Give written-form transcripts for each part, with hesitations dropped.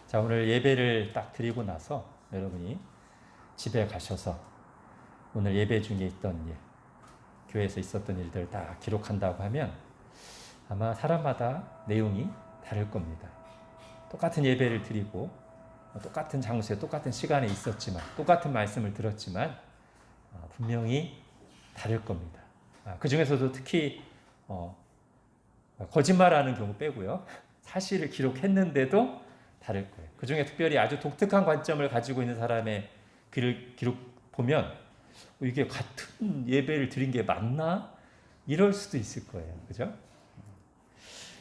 자, 오늘 예배를 딱 드리고 나서 여러분이 집에 가셔서 오늘 예배 중에 있던 일, 교회에서 있었던 일들을 다 기록한다고 하면 아마 사람마다 내용이 다를 겁니다. 똑같은 예배를 드리고 똑같은 장소에 똑같은 시간에 있었지만 똑같은 말씀을 들었지만 분명히 다를 겁니다. 그 중에서도 특히 거짓말하는 경우 빼고요. 사실을 기록했는데도 다를 거예요. 그 중에 특별히 아주 독특한 관점을 가지고 있는 사람의 글을 기록 보면 이게 같은 예배를 드린 게 맞나? 이럴 수도 있을 거예요. 그죠?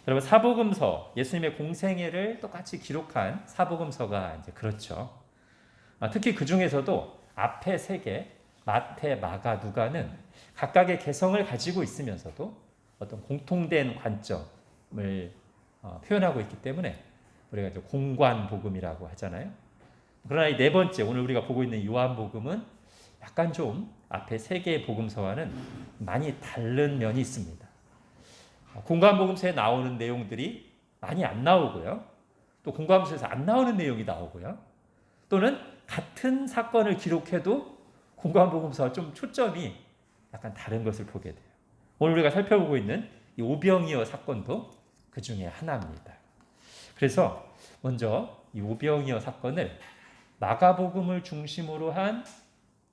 여러분, 사복음서, 예수님의 공생애를 똑같이 기록한 사복음서가 이제 그렇죠. 특히 그 중에서도 앞에 세 개, 마태, 마가, 누가는 각각의 개성을 가지고 있으면서도 어떤 공통된 관점을 표현하고 있기 때문에 우리가 이제 공관복음이라고 하잖아요. 그러나 이 네 번째, 오늘 우리가 보고 있는 요한복음은 약간 좀 앞에 세 개의 복음서와는 많이 다른 면이 있습니다. 공관복음서에 나오는 내용들이 많이 안 나오고요. 또 공관복음서에서 안 나오는 내용이 나오고요. 또는 같은 사건을 기록해도 공관복음서와 좀 초점이 약간 다른 것을 보게 돼요. 오늘 우리가 살펴보고 있는 이 오병이어 사건도 그 중에 하나입니다. 그래서 먼저 이 오병이어 사건을 마가복음을 중심으로 한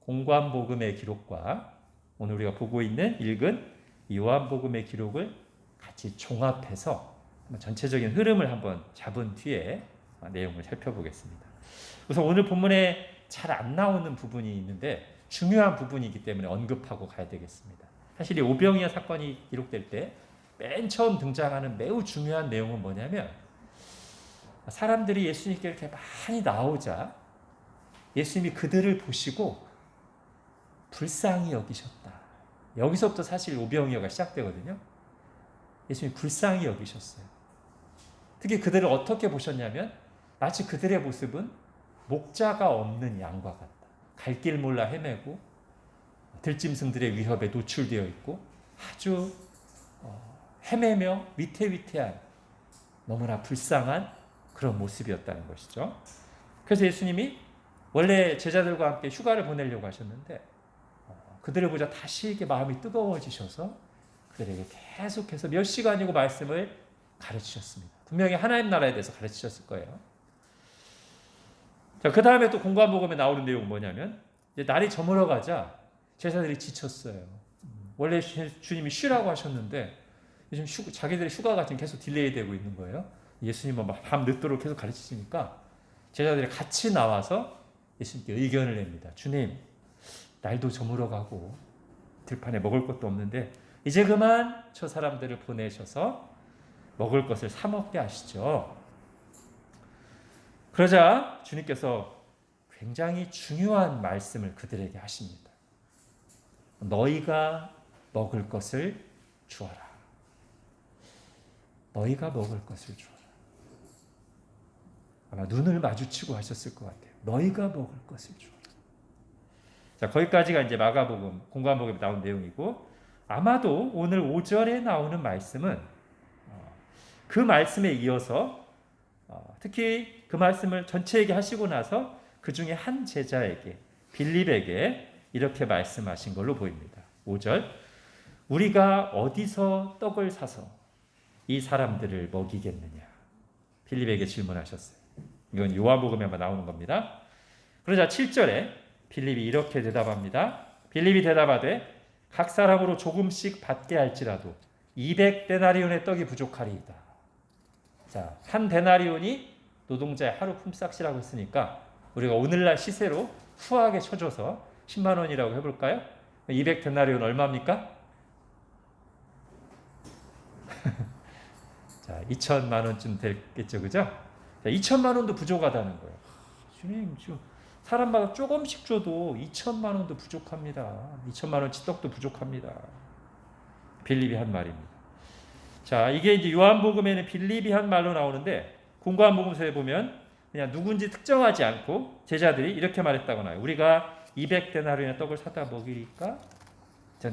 공관복음의 기록과 오늘 우리가 보고 있는 읽은 요한복음의 기록을 같이 종합해서 전체적인 흐름을 한번 잡은 뒤에 내용을 살펴보겠습니다. 우선 오늘 본문에 잘 안 나오는 부분이 있는데 중요한 부분이기 때문에 언급하고 가야 되겠습니다. 사실 이 오병이어 사건이 기록될 때 맨 처음 등장하는 매우 중요한 내용은 뭐냐면 사람들이 예수님께 이렇게 많이 나오자 예수님이 그들을 보시고 불쌍히 여기셨다. 여기서부터 사실 오병이어가 시작되거든요. 예수님이 불쌍히 여기셨어요. 특히 그들을 어떻게 보셨냐면 마치 그들의 모습은 목자가 없는 양과 같다. 갈 길 몰라 헤매고 들짐승들의 위협에 노출되어 있고 아주 헤매며 위태위태한 너무나 불쌍한 그런 모습이었다는 것이죠. 그래서 예수님이 원래 제자들과 함께 휴가를 보내려고 하셨는데 그들을 보자 다시 이렇게 마음이 뜨거워지셔서 그들에게 계속해서 몇 시간이고 말씀을 가르치셨습니다. 분명히 하나님 나라에 대해서 가르치셨을 거예요. 자, 그 다음에 또 공관복음에 나오는 내용은 뭐냐면 이제 날이 저물어가자 제자들이 지쳤어요. 원래 주님이 쉬라고 하셨는데 요즘 자기들의 휴가가 지금 계속 딜레이 되고 있는 거예요. 예수님은 밤 늦도록 계속 가르치시니까 제자들이 같이 나와서 예수님께 의견을 냅니다. 주님, 날도 저물어가고 들판에 먹을 것도 없는데 이제 그만 저 사람들을 보내셔서 먹을 것을 사 먹게 하시죠. 그러자 주님께서 굉장히 중요한 말씀을 그들에게 하십니다. 너희가 먹을 것을 주어라. 너희가 먹을 것을 주어라. 아마 눈을 마주치고 하셨을 것 같아요. 너희가 먹을 것을 주어라. 자, 거기까지가 이제 마가복음, 공관복음에 나온 내용이고 아마도 오늘 5절에 나오는 말씀은 그 말씀에 이어서 특히 그 말씀을 전체에게 하시고 나서 그 중에 한 제자에게 빌립에게 이렇게 말씀하신 걸로 보입니다. 5절 우리가 어디서 떡을 사서 이 사람들을 먹이겠느냐. 빌립에게 질문하셨어요. 이건 요한복음에만 나오는 겁니다. 그러자 7절에 빌립이 이렇게 대답합니다. 빌립이 대답하되 각 사람으로 조금씩 받게 할지라도 200데나리온의 떡이 부족하리이다. 자, 한 데나리온이 노동자의 하루 품삯이라고 했으니까 우리가 오늘날 시세로 후하게 쳐줘서 10만 원이라고 해볼까요? 200데나리온 얼마입니까? 자, 2천만 원쯤 됐겠죠, 그죠? 자, 2천만 원도 부족하다는 거예요. 주님, 사람마다 조금씩 줘도 2천만 원도 부족합니다. 2천만 원치 떡도 부족합니다. 빌립이 한 말입니다. 자, 이게 이제 요한복음에는 빌립이 한 말로 나오는데 공관복음서에 보면 그냥 누군지 특정하지 않고 제자들이 이렇게 말했다고 나와요. 우리가 200데나리온의 떡을 사다 먹이니까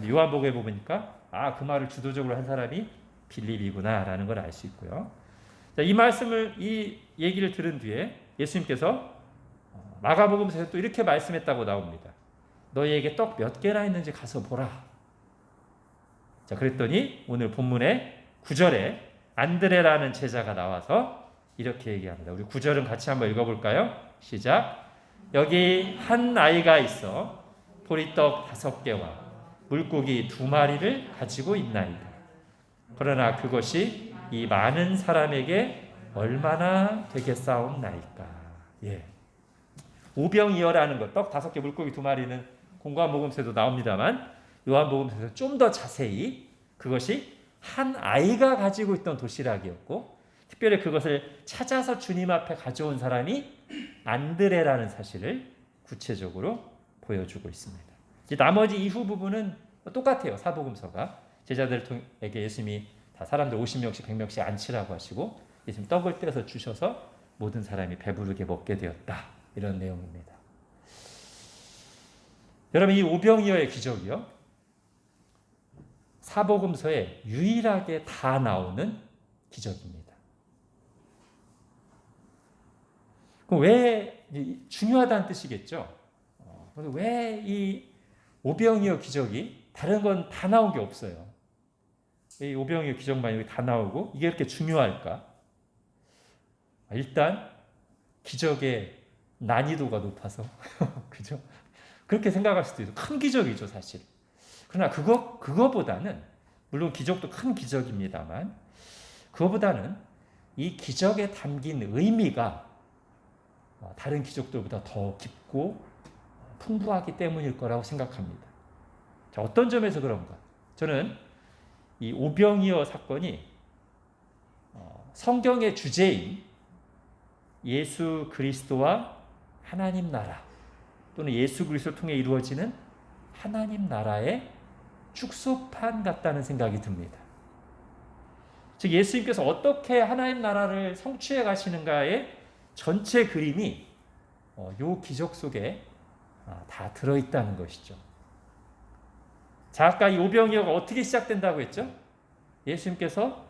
요한복음에 보니까 그 말을 주도적으로 한 사람이 빌립이구나라는 걸 알 수 있고요. 자, 이 말씀을 이 얘기를 들은 뒤에 예수님께서 마가복음서에 또 이렇게 말씀했다고 나옵니다. 너희에게 떡 몇 개나 있는지 가서 보라. 자, 그랬더니 오늘 본문의 9절에 안드레라는 제자가 나와서 이렇게 얘기합니다. 우리 9절은 같이 한번 읽어볼까요? 시작. 여기 한 아이가 있어 보리떡 5개와 물고기 2마리를 가지고 있나이다. 그러나 그것이 이 많은 사람에게 얼마나 되겠사옵나이까. 예. 오병이어라는 것, 떡 5개, 물고기 2마리는 공관복음서에도 나옵니다만 요한복음서에서 좀 더 자세히 그것이 한 아이가 가지고 있던 도시락이었고 특별히 그것을 찾아서 주님 앞에 가져온 사람이 안드레라는 사실을 구체적으로 보여주고 있습니다. 이제 나머지 이후 부분은 똑같아요. 사복음서가 제자들에게 예수님이 다 사람들 50명씩 100명씩 앉히라고 하시고 예수님 떡을 떼서 주셔서 모든 사람이 배부르게 먹게 되었다. 이런 내용입니다. 여러분 이 오병이어의 기적이요. 사복음서에 유일하게 다 나오는 기적입니다. 그럼 왜 중요하다는 뜻이겠죠? 왜 이 오병이어 기적이 다른 건 다 나온 게 없어요? 이 오병이어 기적만 여기 다 나오고 이게 이렇게 중요할까? 일단 기적의 난이도가 높아서 그죠? 그렇게 생각할 수도 있어요. 큰 기적이죠, 사실. 그러나 그거보다는 물론 기적도 큰 기적입니다만 그거보다는 이 기적에 담긴 의미가 다른 기적들보다 더 깊고 풍부하기 때문일 거라고 생각합니다. 자, 어떤 점에서 그런가? 저는 이 오병이어 사건이 성경의 주제인 예수 그리스도와 하나님 나라 또는 예수 그리스도를 통해 이루어지는 하나님 나라의 축소판 같다는 생각이 듭니다. 즉 예수님께서 어떻게 하나님 나라를 성취해 가시는가의 전체 그림이 이 기적 속에 다 들어있다는 것이죠. 자, 아까 이 오병이어가 어떻게 시작된다고 했죠? 예수님께서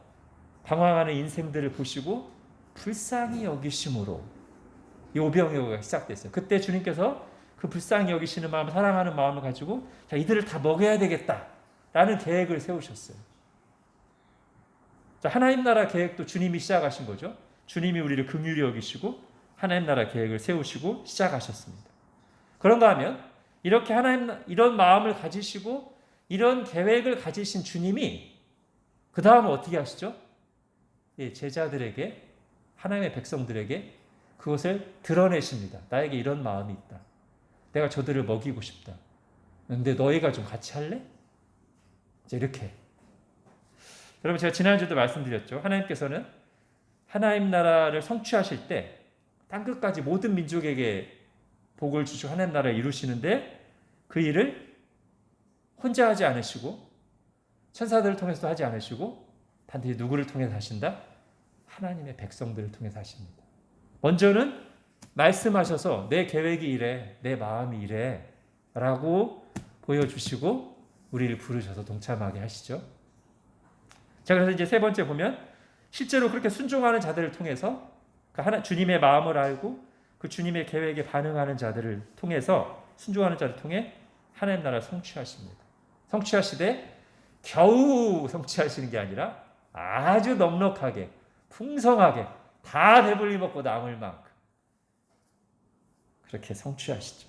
방황하는 인생들을 보시고 불쌍히 여기심으로 이 오병이어가 시작됐어요. 그때 주님께서 그 불쌍히 여기시는 마음, 사랑하는 마음을 가지고 자, 이들을 다 먹여야 되겠다라는 계획을 세우셨어요. 자, 하나님 나라 계획도 주님이 시작하신 거죠. 주님이 우리를 긍휼히 여기시고 하나님 나라 계획을 세우시고 시작하셨습니다. 그런가 하면 이렇게 이런 마음을 가지시고 이런 계획을 가지신 주님이 그 다음은 어떻게 하시죠? 제자들에게 하나님의 백성들에게 그것을 드러내십니다. 나에게 이런 마음이 있다. 내가 저들을 먹이고 싶다. 근데 너희가 좀 같이 할래? 이제 이렇게. 여러분 제가 지난주도 말씀드렸죠. 하나님께서는 하나님 나라를 성취하실 때 땅끝까지 모든 민족에게 복을 주시고 하나님 나라를 이루시는데 그 일을 혼자 하지 않으시고 천사들을 통해서도 하지 않으시고 반드시 누구를 통해서 하신다? 하나님의 백성들을 통해서 하십니다. 먼저는 말씀하셔서 내 계획이 이래, 내 마음이 이래 라고 보여주시고 우리를 부르셔서 동참하게 하시죠. 자, 그래서 이제 세 번째 보면 실제로 그렇게 순종하는 자들을 통해서 주님의 마음을 알고 그 주님의 계획에 반응하는 자들을 통해서 순종하는 자를 통해 하나님 나라를 성취하십니다. 성취하시되 겨우 성취하시는 게 아니라 아주 넉넉하게 풍성하게 다 배불리 먹고 남을 만큼 그렇게 성취하시죠.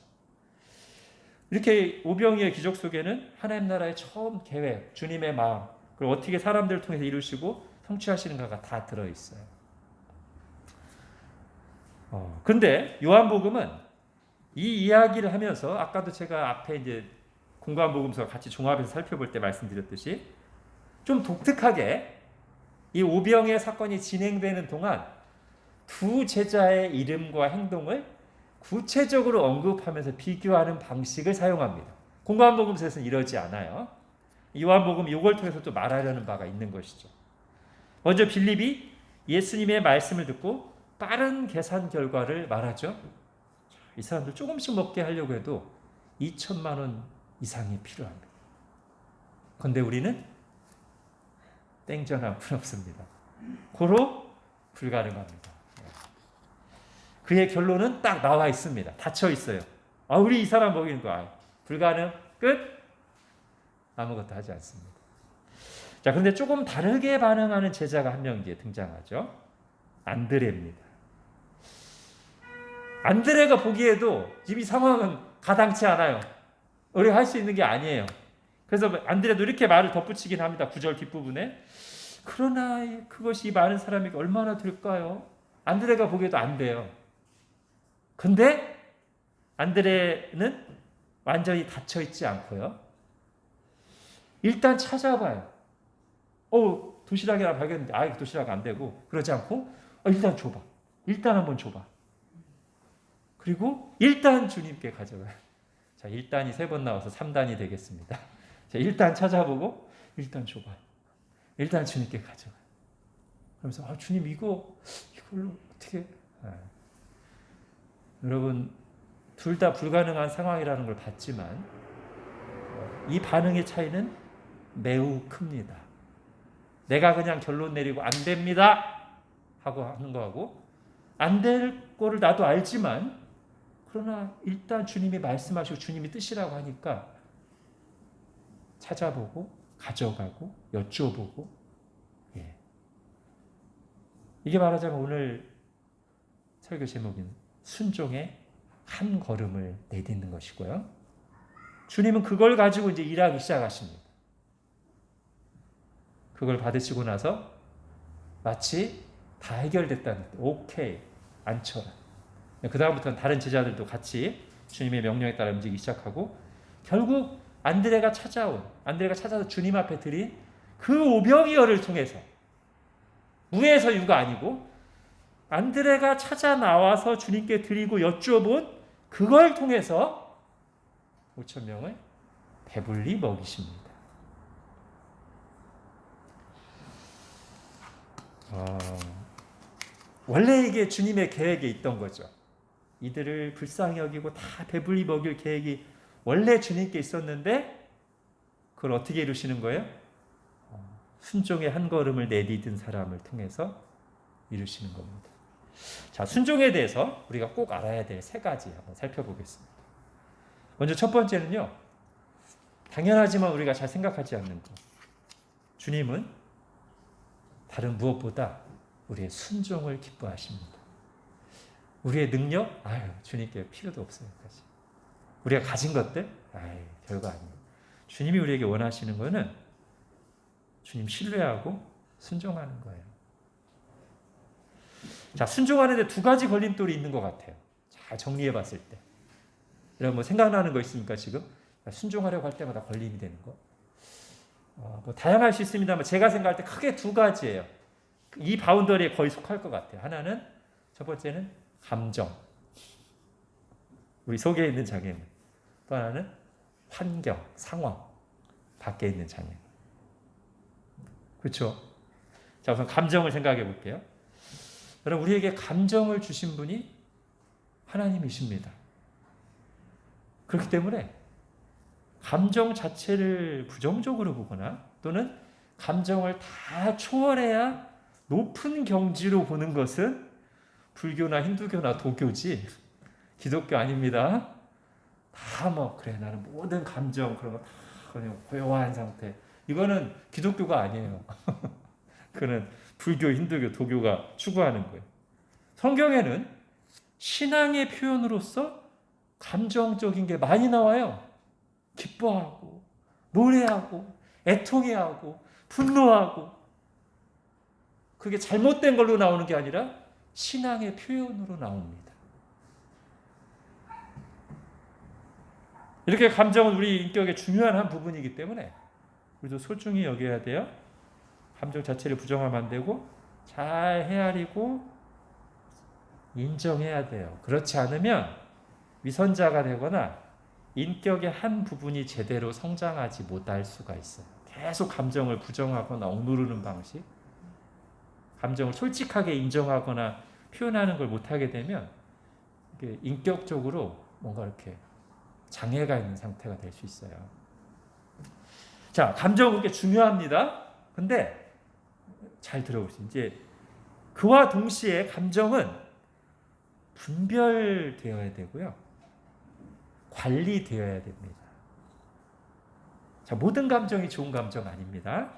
이렇게 오병이의 기적 속에는 하나님 나라의 처음 계획, 주님의 마음, 그리고 어떻게 사람들을 통해서 이루시고 성취하시는가가 다 들어있어요. 근데 요한복음은 이 이야기를 하면서 아까도 제가 앞에 이제 공관복음서 같이 종합해서 살펴볼 때 말씀드렸듯이 좀 독특하게 이 오병의 사건이 진행되는 동안 두 제자의 이름과 행동을 구체적으로 언급하면서 비교하는 방식을 사용합니다. 공관복음서에서는 이러지 않아요. 요한복음 이걸 통해서 또 말하려는 바가 있는 것이죠. 먼저 빌립이 예수님의 말씀을 듣고 빠른 계산 결과를 말하죠. 이 사람들 조금씩 먹게 하려고 해도 2천만 원 이상이 필요합니다. 그런데 우리는 땡전 한 푼 없습니다. 고로 불가능합니다. 그의 결론은 딱 나와 있습니다. 닫혀 있어요. 우리 이 사람 먹이는 거 불가능, 끝. 아무것도 하지 않습니다. 자, 그런데 조금 다르게 반응하는 제자가 한 명 이제 등장하죠. 안드레입니다. 안드레가 보기에도 지금 이 상황은 가당치 않아요. 우리가 할 수 있는 게 아니에요. 그래서 안드레도 이렇게 말을 덧붙이긴 합니다. 9절 뒷부분에. 그러나 그것이 많은 사람에게 얼마나 될까요? 안드레가 보기에도 안 돼요. 근데 안드레는 완전히 닫혀있지 않고요. 일단 찾아봐요. 도시락이나 발견했는데 도시락 안 되고 그러지 않고 일단 줘봐. 일단 한번 줘봐. 그리고 일단 주님께 가져가요. 자, 1단이 3번 나와서 3단이 되겠습니다. 자, 일단 찾아보고 일단 줘봐. 일단 주님께 가져가요. 그러면서 주님 이걸로 어떻게 여러분 둘 다 불가능한 상황이라는 걸 봤지만 이 반응의 차이는 매우 큽니다. 내가 그냥 결론 내리고 안 됩니다 하고 하는 거하고 안 될 거를 나도 알지만 그러나 일단 주님이 말씀하시고 주님이 뜻이라고 하니까 찾아보고 가져가고 여쭤보고 이게 말하자면 오늘 설교 제목인 순종의 한 걸음을 내딛는 것이고요. 주님은 그걸 가지고 이제 일하기 시작하십니다. 그걸 받으시고 나서 마치 다 해결됐다는 오케이 앉혀라. 그 다음부터는 다른 제자들도 같이 주님의 명령에 따라 움직이기 시작하고 결국 안드레가 찾아서 주님 앞에 드린 그 오병이어를 통해서 무에서 유가 아니고 안드레가 찾아 나와서 주님께 드리고 여쭤본 그걸 통해서 5,000명을 배불리 먹이십니다. 원래 이게 주님의 계획에 있던 거죠. 이들을 불쌍히 여기고 다 배불리 먹일 계획이 원래 주님께 있었는데 그걸 어떻게 이루시는 거예요? 순종의 한 걸음을 내딛은 사람을 통해서 이루시는 겁니다. 자, 순종에 대해서 우리가 꼭 알아야 될 3가지 한번 살펴보겠습니다. 먼저 첫 번째는요. 당연하지만 우리가 잘 생각하지 않는 것. 주님은 다른 무엇보다 우리의 순종을 기뻐하십니다. 우리의 능력? 주님께 필요도 없어요. 우리가 가진 것들? 별거 아니에요. 주님이 우리에게 원하시는 것은 주님 신뢰하고 순종하는 거예요. 자, 순종하는데 2가지 걸림돌이 있는 것 같아요. 잘 정리해 봤을 때. 여러분 생각나는 거 있습니까 지금? 순종하려고 할 때마다 걸림이 되는 거. 다양할 수 있습니다만 제가 생각할 때 크게 2가지예요. 이 바운더리에 거의 속할 것 같아요. 하나는 첫 번째는 감정. 우리 속에 있는 장애물. 또 하나는 환경, 상황. 밖에 있는 장애물. 그렇죠? 자, 우선 감정을 생각해 볼게요. 여러분 우리에게 감정을 주신 분이 하나님이십니다. 그렇기 때문에 감정 자체를 부정적으로 보거나 또는 감정을 다 초월해야 높은 경지로 보는 것은 불교나 힌두교나 도교지 기독교 아닙니다. 다 그래 나는 모든 감정 그런 거 다 그냥 고요한 상태. 이거는 기독교가 아니에요. 그는 불교, 힌두교, 도교가 추구하는 거예요. 성경에는 신앙의 표현으로서 감정적인 게 많이 나와요. 기뻐하고 노래하고 애통해하고 분노하고 그게 잘못된 걸로 나오는 게 아니라 신앙의 표현으로 나옵니다. 이렇게 감정은 우리 인격의 중요한 한 부분이기 때문에 우리도 소중히 여겨야 돼요. 감정 자체를 부정하면 안 되고 잘 헤아리고 인정해야 돼요. 그렇지 않으면 위선자가 되거나 인격의 한 부분이 제대로 성장하지 못할 수가 있어요. 계속 감정을 부정하거나 억누르는 방식, 감정을 솔직하게 인정하거나 표현하는 걸 못하게 되면 인격적으로 뭔가 이렇게 장애가 있는 상태가 될 수 있어요. 자, 감정은 그렇게 중요합니다. 근데 잘 들어보세요. 이제 그와 동시에 감정은 분별되어야 되고요. 관리되어야 됩니다. 자, 모든 감정이 좋은 감정 아닙니다.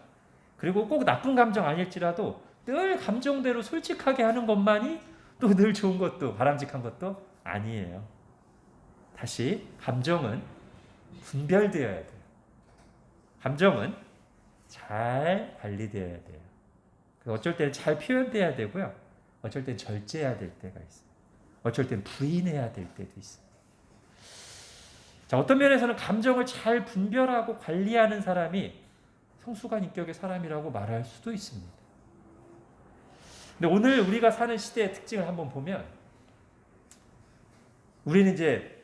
그리고 꼭 나쁜 감정 아닐지라도 늘 감정대로 솔직하게 하는 것만이 또 늘 좋은 것도 바람직한 것도 아니에요. 다시 감정은 분별되어야 돼요. 감정은 잘 관리되어야 돼요. 어쩔 때는 잘 표현돼야 되고요. 어쩔 때는 절제해야 될 때가 있어요. 어쩔 때는 부인해야 될 때도 있어요. 자, 어떤 면에서는 감정을 잘 분별하고 관리하는 사람이 성숙한 인격의 사람이라고 말할 수도 있습니다. 근데 오늘 우리가 사는 시대의 특징을 한번 보면 우리는 이제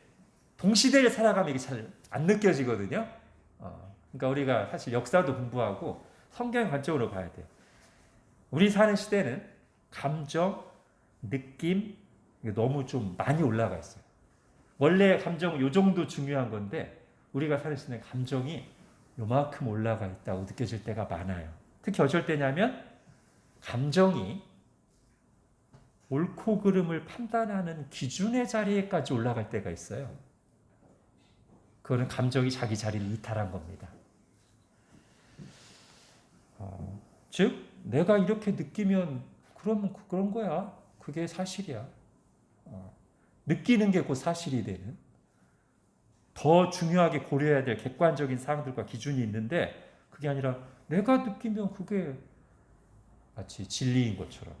동시대를 살아가면 이게 잘 안 느껴지거든요. 그러니까 우리가 사실 역사도 공부하고 성경 관점으로 봐야 돼요. 우리 사는 시대는 감정, 느낌 너무 좀 많이 올라가 있어요. 원래 감정은 요 정도 중요한 건데 우리가 사는 시대는 감정이 요만큼 올라가 있다고 느껴질 때가 많아요. 특히 어쩔 때냐면 감정이 옳고 그름을 판단하는 기준의 자리에까지 올라갈 때가 있어요. 그거는 감정이 자기 자리를 이탈한 겁니다. 즉 내가 이렇게 느끼면 그러면 그런 거야. 그게 사실이야. 느끼는 게 곧 사실이 되는. 더 중요하게 고려해야 될 객관적인 사항들과 기준이 있는데 그게 아니라 내가 느끼면 그게 마치 진리인 것처럼.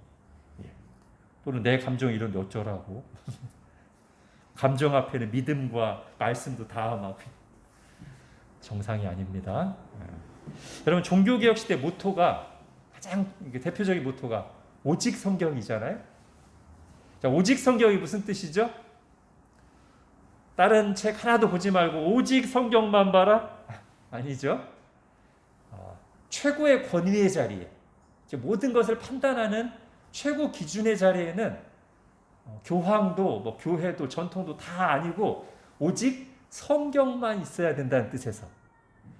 또는 내 감정이 이런데 어쩌라고. 감정 앞에는 믿음과 말씀도 다 막 정상이 아닙니다. 여러분 종교개혁 시대 모토가 가장 대표적인 모토가 오직 성경이잖아요. 자, 오직 성경이 무슨 뜻이죠? 다른 책 하나도 보지 말고 오직 성경만 봐라? 아니죠. 최고의 권위의 자리에 모든 것을 판단하는 최고 기준의 자리에는 교황도 뭐 교회도 전통도 다 아니고 오직 성경만 있어야 된다는 뜻에서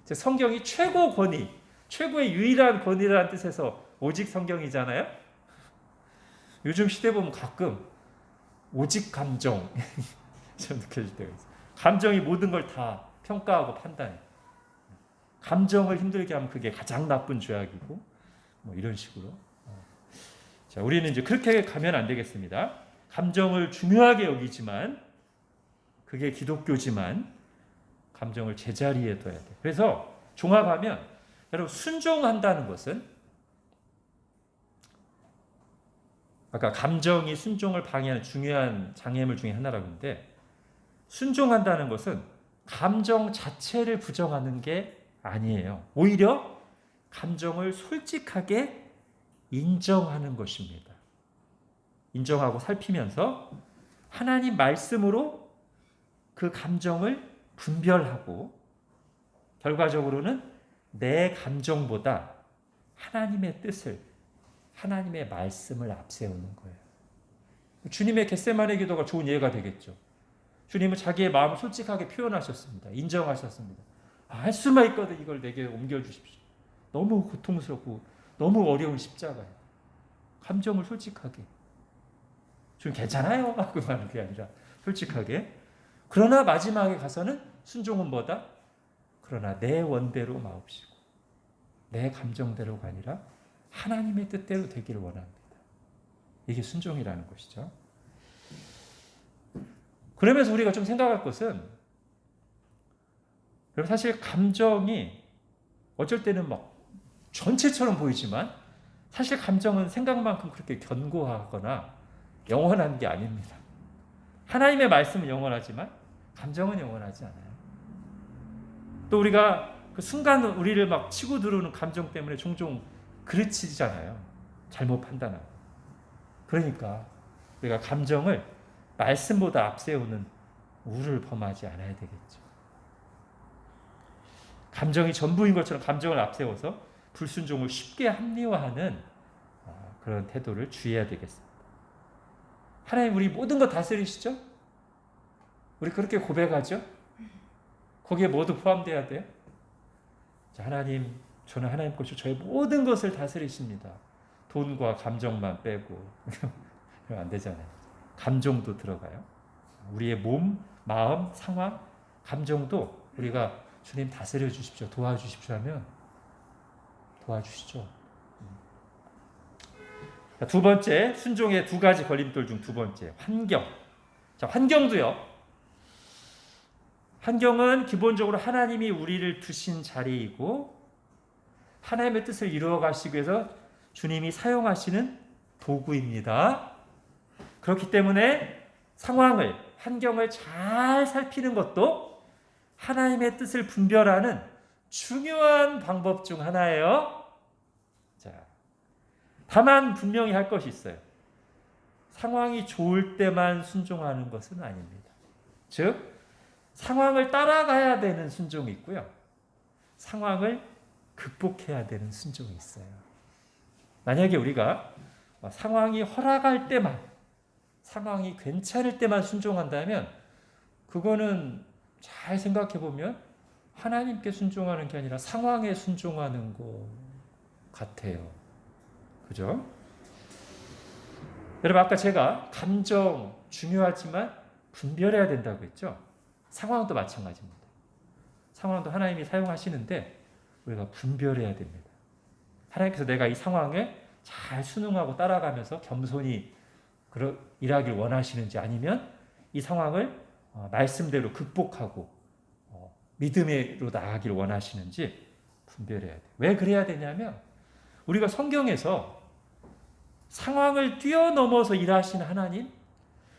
성경이 최고 권위, 최고의 유일한 권위라는 뜻에서 오직 성경이잖아요. 요즘 시대 보면 가끔 오직 감정 좀 느껴질 때가 있어요. 감정이 모든 걸 다 평가하고 판단해. 감정을 힘들게 하면 그게 가장 나쁜 죄악이고 뭐 이런 식으로. 자, 우리는 이제 그렇게 가면 안 되겠습니다. 감정을 중요하게 여기지만 그게 기독교지만 감정을 제자리에 둬야 돼. 그래서 종합하면 여러분 순종한다는 것은 아까 감정이 순종을 방해하는 중요한 장애물 중에 하나라고 했는데 순종한다는 것은 감정 자체를 부정하는 게 아니에요. 오히려 감정을 솔직하게 인정하는 것입니다. 인정하고 살피면서 하나님 말씀으로 그 감정을 분별하고 결과적으로는 내 감정보다 하나님의 뜻을, 하나님의 말씀을 앞세우는 거예요. 주님의 겟세마네 기도가 좋은 예가 되겠죠. 주님은 자기의 마음을 솔직하게 표현하셨습니다. 인정하셨습니다. 할 수만 있거든 이걸 내게 옮겨주십시오. 너무 고통스럽고 너무 어려운 십자가예요. 감정을 솔직하게. 주님 괜찮아요 하고 말하는 게 아니라 솔직하게. 그러나 마지막에 가서는 순종은 뭐다? 그러나 내 원대로 마옵시고 내 감정대로가 아니라 하나님의 뜻대로 되기를 원합니다. 이게 순종이라는 것이죠. 그러면서 우리가 좀 생각할 것은 사실 감정이 어쩔 때는 막 전체처럼 보이지만 사실 감정은 생각만큼 그렇게 견고하거나 영원한 게 아닙니다. 하나님의 말씀은 영원하지만 감정은 영원하지 않아요. 또 우리가 그 순간 우리를 막 치고 들어오는 감정 때문에 종종 그르치잖아요. 잘못 판단하고. 그러니까 우리가 감정을 말씀보다 앞세우는 우를 범하지 않아야 되겠죠. 감정이 전부인 것처럼 감정을 앞세워서 불순종을 쉽게 합리화하는 그런 태도를 주의해야 되겠습니다. 하나님 우리 모든 거 다스리시죠? 우리 그렇게 고백하죠? 거기에 모두 포함돼야 돼요? 자, 하나님, 저는 하나님 것이 저의 모든 것을 다스리십니다. 돈과 감정만 빼고. 그러면 안 되잖아요. 감정도 들어가요. 우리의 몸, 마음, 상황, 감정도 우리가 주님 다스려 주십시오, 도와주십시오 하면 도와주시죠. 두 번째, 순종의 두 가지 걸림돌 중 두 번째, 환경. 자, 환경도요. 환경은 기본적으로 하나님이 우리를 두신 자리이고 하나님의 뜻을 이루어 가시기 위해서 주님이 사용하시는 도구입니다. 그렇기 때문에 상황을, 환경을 잘 살피는 것도 하나님의 뜻을 분별하는 중요한 방법 중 하나예요. 자, 다만 분명히 할 것이 있어요. 상황이 좋을 때만 순종하는 것은 아닙니다. 즉, 상황을 따라가야 되는 순종이 있고요. 상황을 극복해야 되는 순종이 있어요. 만약에 우리가 상황이 허락할 때만, 상황이 괜찮을 때만 순종한다면 그거는 잘 생각해 보면 하나님께 순종하는 게 아니라 상황에 순종하는 것 같아요. 그죠? 여러분, 아까 제가 감정 중요하지만 분별해야 된다고 했죠? 상황도 마찬가지입니다. 상황도 하나님이 사용하시는데 우리가 분별해야 됩니다. 하나님께서 내가 이 상황에 잘 순응하고 따라가면서 겸손히 일하길 원하시는지, 아니면 이 상황을 말씀대로 극복하고 믿음으로 나아가길 원하시는지 분별해야 돼요. 왜 그래야 되냐면 우리가 성경에서 상황을 뛰어넘어서 일하시는 하나님,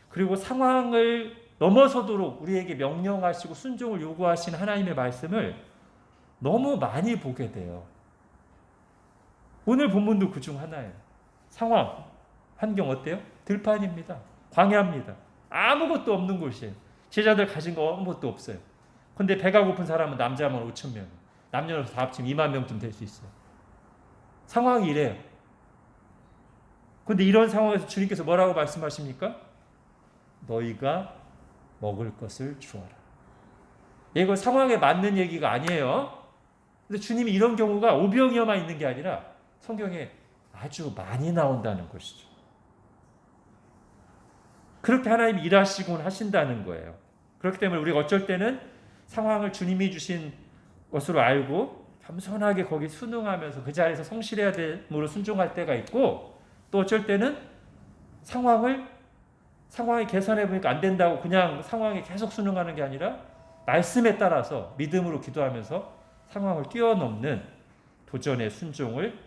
그리고 상황을 넘어서도록 우리에게 명령하시고 순종을 요구하시는 하나님의 말씀을 너무 많이 보게 돼요. 오늘 본문도 그중 하나예요. 상황, 환경 어때요? 들판입니다. 광야입니다. 아무것도 없는 곳이에요. 제자들 가진 거 아무것도 없어요. 근데 배가 고픈 사람은 남자만 5,000명, 남녀노소 다 합치면 2만 명쯤 될 수 있어요. 상황이 이래요. 근데 이런 상황에서 주님께서 뭐라고 말씀하십니까? 너희가 먹을 것을 주어라. 이거 상황에 맞는 얘기가 아니에요. 근데 주님이 이런 경우가 오병이어만 있는 게 아니라 성경에 아주 많이 나온다는 것이죠. 그렇게 하나님이 일하시곤 하신다는 거예요. 그렇기 때문에 우리가 어쩔 때는 상황을 주님이 주신 것으로 알고 겸손하게 거기 순응하면서 그 자리에서 성실해야 됨으로 순종할 때가 있고, 또 어쩔 때는 상황이 개선해 보니까 안 된다고 그냥 상황에 계속 순응하는 게 아니라 말씀에 따라서 믿음으로 기도하면서 상황을 뛰어넘는 도전의 순종을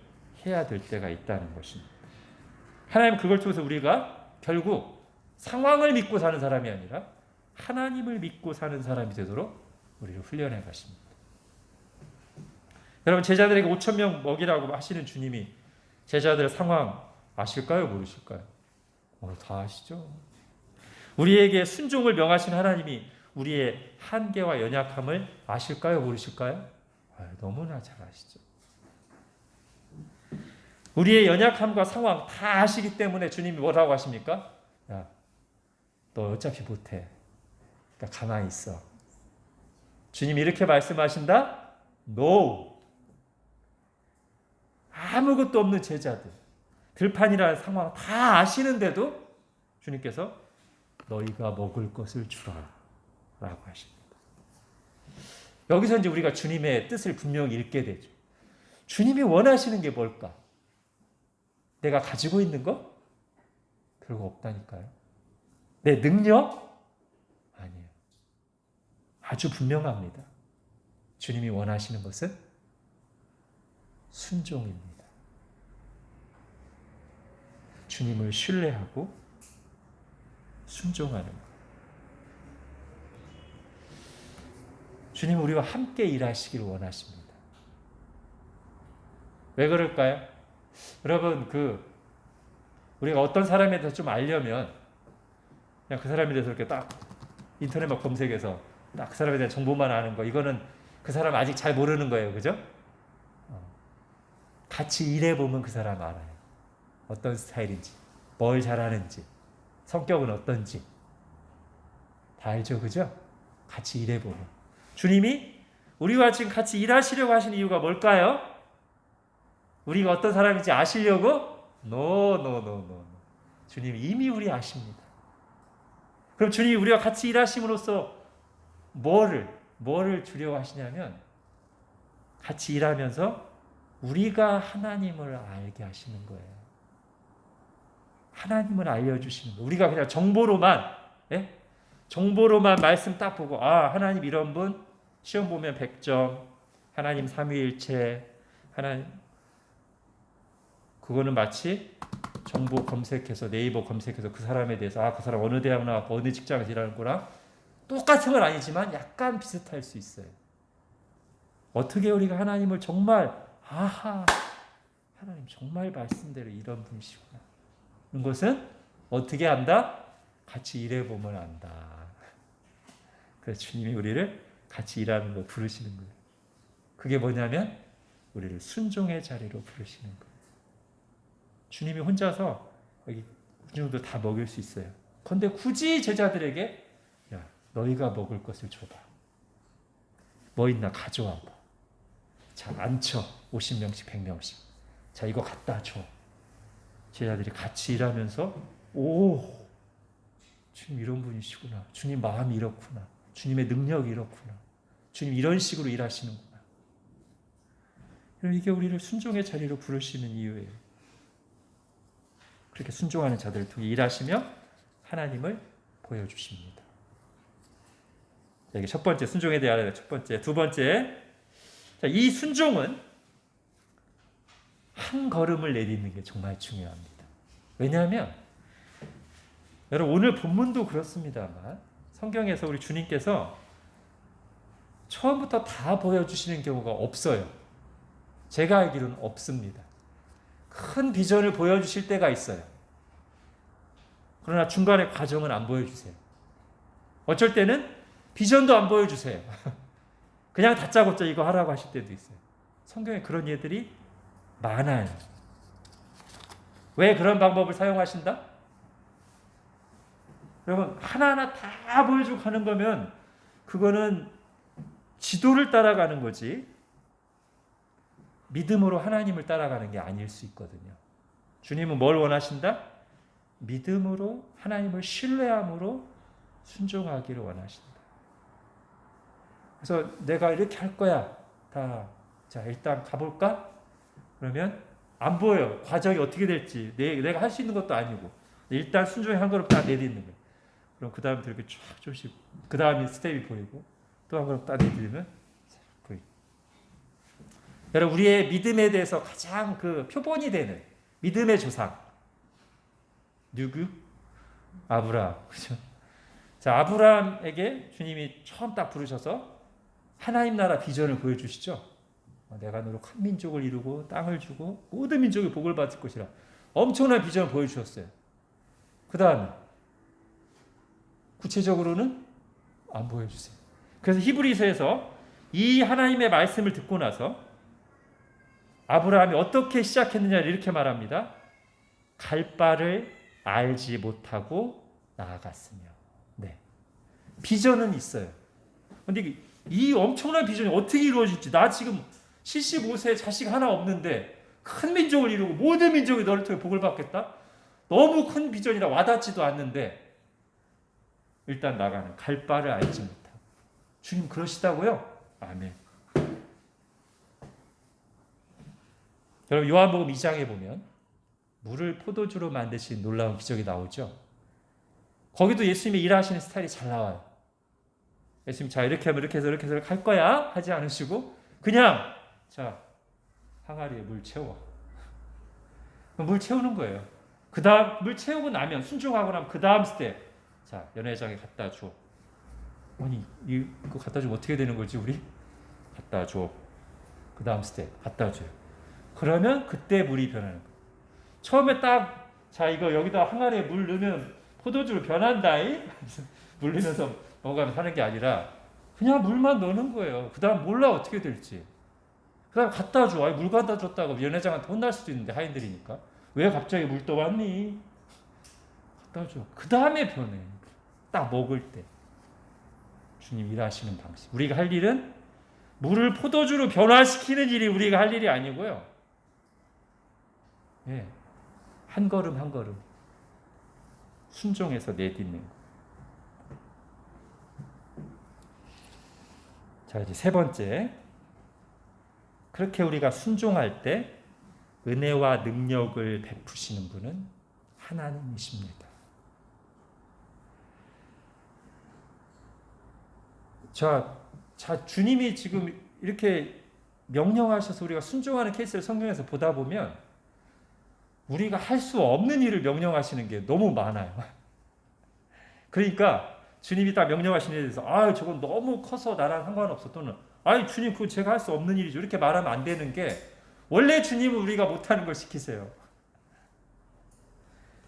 해야 될 때가 있다는 것입니다. 하나님은 그걸 통해서 우리가 결국 상황을 믿고 사는 사람이 아니라 하나님을 믿고 사는 사람이 되도록 우리를 훈련해 가십니다. 여러분, 제자들에게 5,000명 먹이라고 하시는 주님이 제자들의 상황 아실까요? 모르실까요? 다 아시죠? 우리에게 순종을 명하신 하나님이 우리의 한계와 연약함을 아실까요? 모르실까요? 너무나 잘 아시죠. 우리의 연약함과 상황 다 아시기 때문에 주님이 뭐라고 하십니까? 야, 너 어차피 못해. 그러니까 가만히 있어. 주님이 이렇게 말씀하신다? No. 아무것도 없는 제자들, 들판이라는 상황 다 아시는데도 주님께서 너희가 먹을 것을 주라 라고 하십니다. 여기서 이제 우리가 주님의 뜻을 분명히 읽게 되죠. 주님이 원하시는 게 뭘까? 내가 가지고 있는 거? 별거 없다니까요. 내 능력? 아니에요. 아주 분명합니다. 주님이 원하시는 것은 순종입니다. 주님을 신뢰하고 순종하는 것. 주님은 우리와 함께 일하시길 원하십니다. 왜 그럴까요? 여러분, 우리가 어떤 사람에 대해서 좀 알려면 그냥 그 사람에 대해서 이렇게 딱 인터넷 막 검색해서 딱 그 사람에 대한 정보만 아는 거, 이거는 그 사람 아직 잘 모르는 거예요. 그죠? 같이 일해보면 그 사람 알아요. 어떤 스타일인지, 뭘 잘하는지, 성격은 어떤지 다 알죠. 그죠? 같이 일해보면. 주님이 우리와 지금 같이 일하시려고 하시는 이유가 뭘까요? 우리가 어떤 사람인지 아시려고? No. 주님이 이미 우리 아십니다. 그럼 주님이 우리와 같이 일하심으로써 뭐를 주려고 하시냐면 같이 일하면서 우리가 하나님을 알게 하시는 거예요. 하나님을 알려주시는 거예요. 우리가 그냥 정보로만 말씀 딱 보고 하나님 이런 분 시험 보면 100점 하나님 삼위일체 하나님 그거는 마치 정보 검색해서 네이버 검색해서 그 사람에 대해서 그 사람 어느 대학 나왔고 어느 직장에서 일하는 거랑 똑같은 건 아니지만 약간 비슷할 수 있어요. 어떻게 우리가 하나님을 정말 하나님 정말 말씀대로 이런 분이시구나. 이것은 어떻게 안다? 같이 일해보면 안다. 그래서 주님이 우리를 같이 일하는 거 부르시는 거예요. 그게 뭐냐면 우리를 순종의 자리로 부르시는 거예요. 주님이 혼자서 여기 군중도 다 먹일 수 있어요. 그런데 굳이 제자들에게 야 너희가 먹을 것을 줘봐. 뭐 있나 가져와봐. 자 앉혀 50명씩 100명씩. 자 이거 갖다 줘. 제자들이 같이 일하면서 주님 이런 분이시구나. 주님 마음이 이렇구나. 주님의 능력이 이렇구나. 주님 이런 식으로 일하시는구나. 이게 우리를 순종의 자리로 부르시는 이유예요. 그렇게 순종하는 자들을 통해 일하시며 하나님을 보여주십니다. 여기 첫 번째 순종에 대한 첫 번째, 두 번째. 이 순종은 한 걸음을 내딛는 게 정말 중요합니다. 왜냐하면 여러분 오늘 본문도 그렇습니다만 성경에서 우리 주님께서 처음부터 다 보여주시는 경우가 없어요. 제가 알기로는 없습니다. 큰 비전을 보여주실 때가 있어요. 그러나 중간에 과정은 안 보여주세요. 어쩔 때는 비전도 안 보여주세요. 그냥 다짜고짜 이거 하라고 하실 때도 있어요. 성경에 그런 예들이 많아요. 왜 그런 방법을 사용하신다? 여러분 하나하나 다 보여주고 가는 거면 그거는 지도를 따라가는 거지 믿음으로 하나님을 따라가는 게 아닐 수 있거든요. 주님은 뭘 원하신다? 믿음으로 하나님을 신뢰함으로 순종하기를 원하신다. 그래서 내가 이렇게 할 거야. 자 일단 가볼까? 그러면 안 보여요. 과정이 어떻게 될지 내가 할 수 있는 것도 아니고 일단 순종의 한 걸음 딱 내딛는 거예요. 그럼 그 다음에 이렇게 쫙 조금씩 그 다음에 스텝이 보이고 또 한 걸음 딱 내딛으면 보이고. 여러분 우리의 믿음에 대해서 가장 그 표본이 되는 믿음의 조상 누구? 아브라함. 그렇죠? 자 아브라함에게 주님이 처음 딱 부르셔서 하나님 나라 비전을 보여주시죠. 내가 너로 큰 민족을 이루고 땅을 주고 모든 민족이 복을 받을 것이라 엄청난 비전을 보여주셨어요. 그 다음에 구체적으로는 안 보여주세요. 그래서 히브리서에서 이 하나님의 말씀을 듣고 나서 아브라함이 어떻게 시작했느냐를 이렇게 말합니다. 갈 바를 알지 못하고 나아갔으며. 네. 비전은 있어요. 그런데 이 엄청난 비전이 어떻게 이루어질지 나 지금 75세 자식 하나 없는데 큰 민족을 이루고 모든 민족이 너를 통해 복을 받겠다? 너무 큰 비전이라 와닿지도 않는데 일단 나가는 갈 바를 알지 못하고. 주님 그러시다고요? 아멘. 여러분 요한복음 2장에 보면 물을 포도주로 만드신 놀라운 기적이 나오죠. 거기도 예수님의 일하시는 스타일이 잘 나와요. 예수님 자 이렇게 하면 이렇게 해서 이렇게 해서 갈 거야 하지 않으시고 그냥 자 항아리에 물 채워. 물 채우는 거예요. 그 다음 물 채우고 나면 순종하고 나면 그 다음 스텝 자 연회장에 갖다 줘. 아니 이거 갖다 주면 어떻게 되는 거지 우리? 갖다 줘. 그 다음 스텝 갖다 줘요. 그러면 그때 물이 변하는 거예요. 처음에 딱 자 이거 여기다 항아리에 물 넣으면 포도주로 변한다이 물 넣으면서 먹어가면서 하는 게 아니라 그냥 물만 넣는 거예요. 그 다음 몰라 어떻게 될지. 그 다음 갖다 줘. 물 갖다 줬다고 연회장한테 혼날 수도 있는데 하인들이니까 왜 갑자기 물 떠왔니? 갖다 줘. 그 다음에 변해. 딱 먹을 때 주님 일하시는 방식. 우리가 할 일은 물을 포도주로 변화시키는 일이 우리가 할 일이 아니고요. 예, 한 걸음 한 걸음 순종해서 내딛는 거. 자, 이제 세 번째. 그렇게 우리가 순종할 때 은혜와 능력을 베푸시는 분은 하나님이십니다. 자, 주님이 지금 이렇게 명령하셔서 우리가 순종하는 케이스를 성경에서 보다 보면 우리가 할 수 없는 일을 명령하시는 게 너무 많아요. 그러니까 주님이 딱 명령하신 일에 대해서 저건 너무 커서 나랑 상관없어, 또는 주님 그거 제가 할 수 없는 일이죠, 이렇게 말하면 안 되는 게, 원래 주님은 우리가 못하는 걸 시키세요.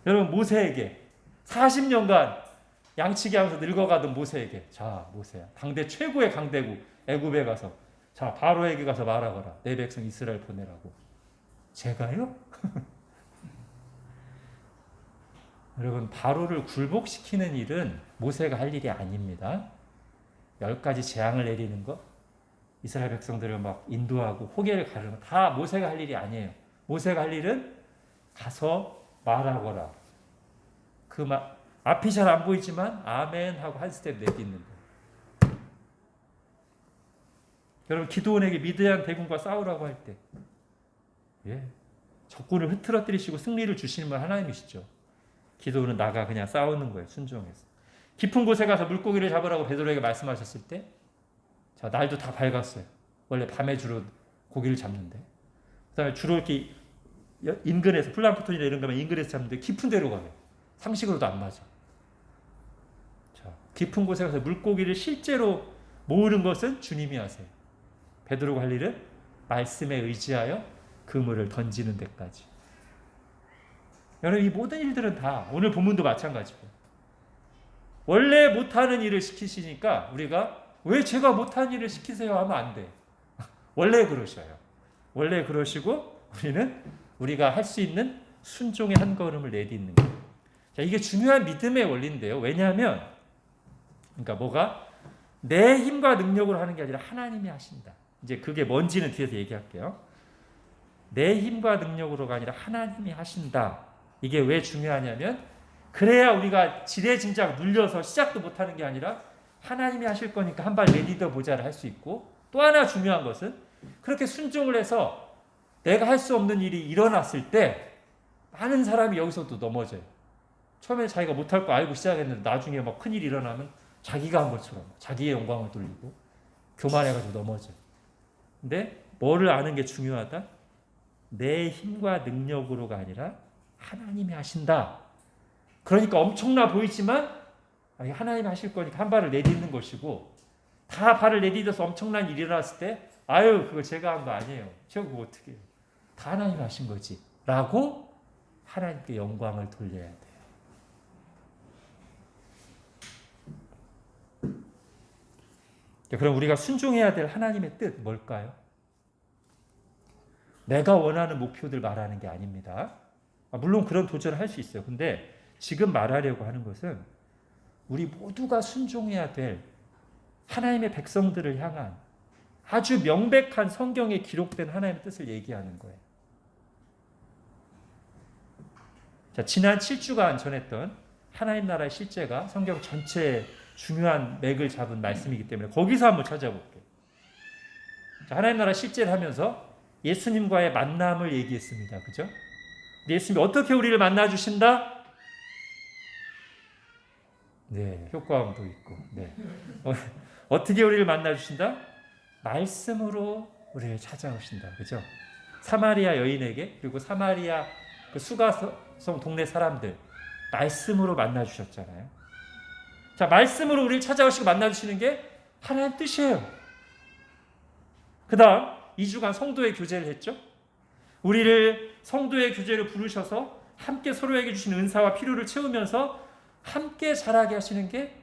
여러분, 모세에게 40년간 양치기 하면서 늙어가던 모세에게, 자 모세야, 당대 최고의 강대국 애굽에 가서 자 바로에게 가서 말하거라, 내 백성 이스라엘 보내라고. 제가요? 여러분, 바로를 굴복시키는 일은 모세가 할 일이 아닙니다. 10가지 재앙을 내리는 것, 이스라엘 백성들을 막 인도하고 호계를 가르는 것, 다 모세가 할 일이 아니에요. 모세가 할 일은 가서 말하거라. 그 말, 앞이 잘 안 보이지만 아멘 하고 한 스텝 내딛는 거예요. 여러분, 기드온에게 미드얀 대군과 싸우라고 할 때, 적군을 흐트러뜨리시고 승리를 주시는 분 하나님이시죠. 기도는 나가 그냥 싸우는 거예요. 순종해서. 깊은 곳에 가서 물고기를 잡으라고 베드로에게 말씀하셨을 때, 자, 날도 다 밝았어요. 원래 밤에 주로 고기를 잡는데, 그 다음에 주로 이렇게 인근에서, 플랑크톤이나 이런 거면 인근에서 잡는데 깊은 데로 가요. 상식으로도 안 맞아. 자, 깊은 곳에 가서 물고기를 실제로 모으는 것은 주님이 하세요. 베드로가 할 일은 말씀에 의지하여 그물을 던지는 데까지. 여러분, 이 모든 일들은 다 오늘 본문도 마찬가지고, 원래 못하는 일을 시키시니까 우리가 왜 제가 못한 일을 시키세요 하면 안 돼. 원래 그러셔요. 원래 그러시고 우리는 우리가 할 수 있는 순종의 한 걸음을 내딛는 거예요. 자, 이게 중요한 믿음의 원리인데요. 왜냐하면, 그러니까 뭐가 내 힘과 능력으로 하는 게 아니라 하나님이 하신다. 이제 그게 뭔지는 뒤에서 얘기할게요. 내 힘과 능력으로가 아니라 하나님이 하신다. 이게 왜 중요하냐면, 그래야 우리가 지레짐작 눌려서 시작도 못하는 게 아니라 하나님이 하실 거니까 한 발 내딛어 보자를 할 수 있고, 또 하나 중요한 것은 그렇게 순종을 해서 내가 할 수 없는 일이 일어났을 때 많은 사람이 여기서도 넘어져요. 처음에 자기가 못할 거 알고 시작했는데 나중에 막 큰일이 일어나면 자기가 한 것처럼 자기의 영광을 돌리고 교만해가지고 넘어져요. 근데 뭐를 아는 게 중요하다? 내 힘과 능력으로가 아니라 하나님이 하신다. 그러니까 엄청나 보이지만 하나님이 하실 거니까 한 발을 내딛는 것이고, 다 발을 내딛어서 엄청난 일이 일어났을 때 그거 제가 한 거 아니에요. 저 그거 어떻게 해요. 다 하나님이 하신 거지 라고 하나님께 영광을 돌려야 돼요. 그럼 우리가 순종해야 될 하나님의 뜻 뭘까요? 내가 원하는 목표들 말하는 게 아닙니다. 물론 그런 도전을 할 수 있어요. 근데 지금 말하려고 하는 것은 우리 모두가 순종해야 될 하나님의 백성들을 향한 아주 명백한 성경에 기록된 하나님의 뜻을 얘기하는 거예요. 자, 지난 7주간 전했던 하나님 나라의 실제가 성경 전체에 중요한 맥을 잡은 말씀이기 때문에 거기서 한번 찾아볼게요. 자, 하나님 나라 실제를 하면서 예수님과의 만남을 얘기했습니다. 그죠? 예수님이 어떻게 우리를 만나주신다? 네, 효과음도 있고. 네. 어떻게 우리를 만나주신다? 말씀으로 우리를 찾아오신다. 그죠? 사마리아 여인에게, 그리고 사마리아 그 수가성 동네 사람들, 말씀으로 만나주셨잖아요. 자, 말씀으로 우리를 찾아오시고 만나주시는 게 하나님 뜻이에요. 그 다음 2주간 성도의 교제를 했죠. 우리를 성도의 교제로 부르셔서 함께 서로에게 주신 은사와 필요를 채우면서 함께 자라게 하시는 게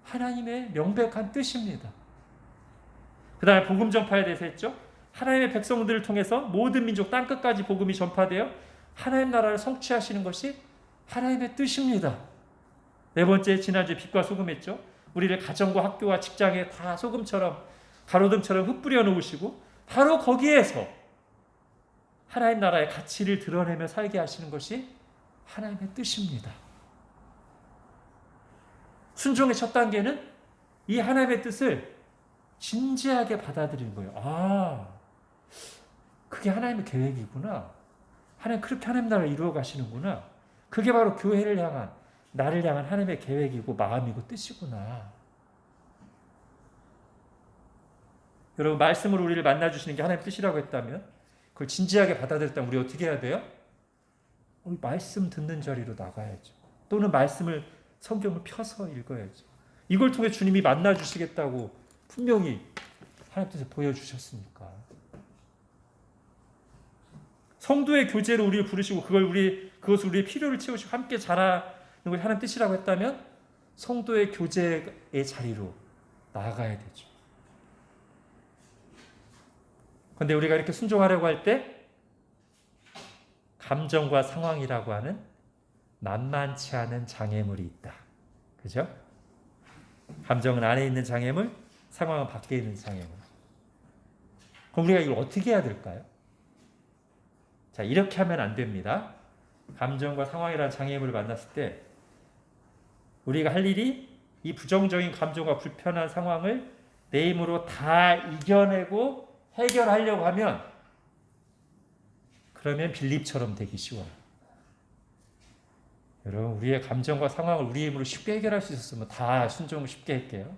하나님의 명백한 뜻입니다. 그 다음에 복음 전파에 대해서 했죠. 하나님의 백성들을 통해서 모든 민족 땅끝까지 복음이 전파되어 하나님 나라를 성취하시는 것이 하나님의 뜻입니다. 네 번째, 지난주에 빛과 소금 했죠. 우리를 가정과 학교와 직장에 다 소금처럼, 가로등처럼 흩뿌려 놓으시고 바로 거기에서 하나님 나라의 가치를 드러내며 살게 하시는 것이 하나님의 뜻입니다. 순종의 첫 단계는 이 하나님의 뜻을 진지하게 받아들이는 거예요. 아, 그게 하나님의 계획이구나. 하나님 그렇게 하나님 나라를 이루어 가시는구나. 그게 바로 교회를 향한, 나를 향한 하나님의 계획이고 마음이고 뜻이구나. 여러분, 말씀으로 우리를 만나주시는 게 하나님의 뜻이라고 했다면, 그걸 진지하게 받아들였다면 우리 어떻게 해야 돼요? 우리 말씀 듣는 자리로 나가야죠. 또는 말씀을, 성경을 펴서 읽어야죠. 이걸 통해 주님이 만나주시겠다고 분명히 하나님께서 보여주셨으니까. 성도의 교제로 우리를 부르시고 그것을 우리의 필요를 채우시고 함께 자라는 것이 하나님 뜻이라고 했다면 성도의 교제의 자리로 나아가야 되죠. 그런데 우리가 이렇게 순종하려고 할 때 감정과 상황이라고 하는 만만치 않은 장애물이 있다. 그죠? 감정은 안에 있는 장애물, 상황은 밖에 있는 장애물. 그럼 우리가 이걸 어떻게 해야 될까요? 자, 이렇게 하면 안 됩니다. 감정과 상황이라는 장애물을 만났을 때 우리가 할 일이 이 부정적인 감정과 불편한 상황을 내 힘으로 다 이겨내고 해결하려고 하면, 그러면 빌립처럼 되기 쉬워요. 여러분, 우리의 감정과 상황을 우리의 힘으로 쉽게 해결할 수 있었으면 다 순종을 쉽게 할게요.